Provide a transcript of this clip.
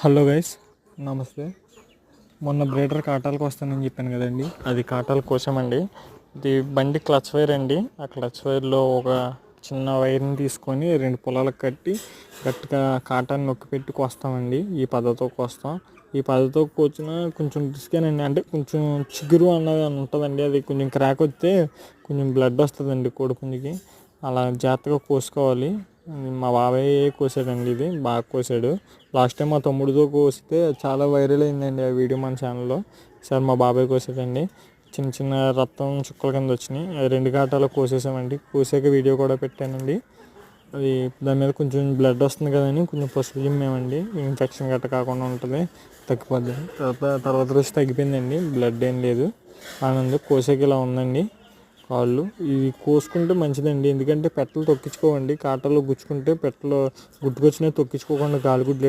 Hello guys, నమస్తే. మొన్న breeder కాటాలకు వస్తానని చెప్పాను కదండి, అది కాటాల కోసమండి. ఇది బండి క్లచ్ వైర్ అండి. ఆ క్లచ్ వైర్లో ఒక చిన్న వైర్ని తీసుకొని 2 పొలాలకు కట్టి గట్టిగా కాటాన్ని నొక్కి పెట్టి కోస్తామండి. ఈ పద్ధతితో కోస్తాం. ఈ పద్ధతితో కోసిన కొంచెం రిస్కేనండి. అంటే కొంచెం చిగురు అన్నది ఉంటుందండి. అది కొంచెం క్రాక్ వస్తే కొంచెం బ్లడ్ వస్తుందండి కోడిపుంజికి. అలా జాగ్రత్తగా కోసుకోవాలి. మా బాబాయ్ కోసాడండి, ఇది బాగా కోసాడు. లాస్ట్ టైం మా తమ్ముడితో కోస్తే చాలా వైరల్ అయిందండి ఆ వీడియో మన ఛానల్లో. సార్ మా బాబాయ్ కోసాడండి. చిన్న చిన్న రక్తం చుక్కల కింద వచ్చినాయి. అది 2 కాటాలు కోసేసామండి. కోసాక వీడియో కూడా పెట్టానండి. అది దాని మీద కొంచెం బ్లడ్ వస్తుంది కదని కొంచెం పసుపు చిమ్మామండి. ఇన్ఫెక్షన్ గట్ట కాకుండా ఉంటుంది, తగ్గిపోద్ది. తర్వాత రోజు తగ్గిపోయిందండి, బ్లడ్ ఏం లేదు. ఆనందం కోసాక ఇలా ఉందండి కాళ్ళు. ఇవి కోసుకుంటే మంచిదండి, ఎందుకంటే పెట్టలు తొక్కించుకోవండి. కాటల్లో గుచ్చుకుంటే పెట్టలు గుట్టుకొచ్చినా తొక్కించుకోకుండా గాలిగుడ్లు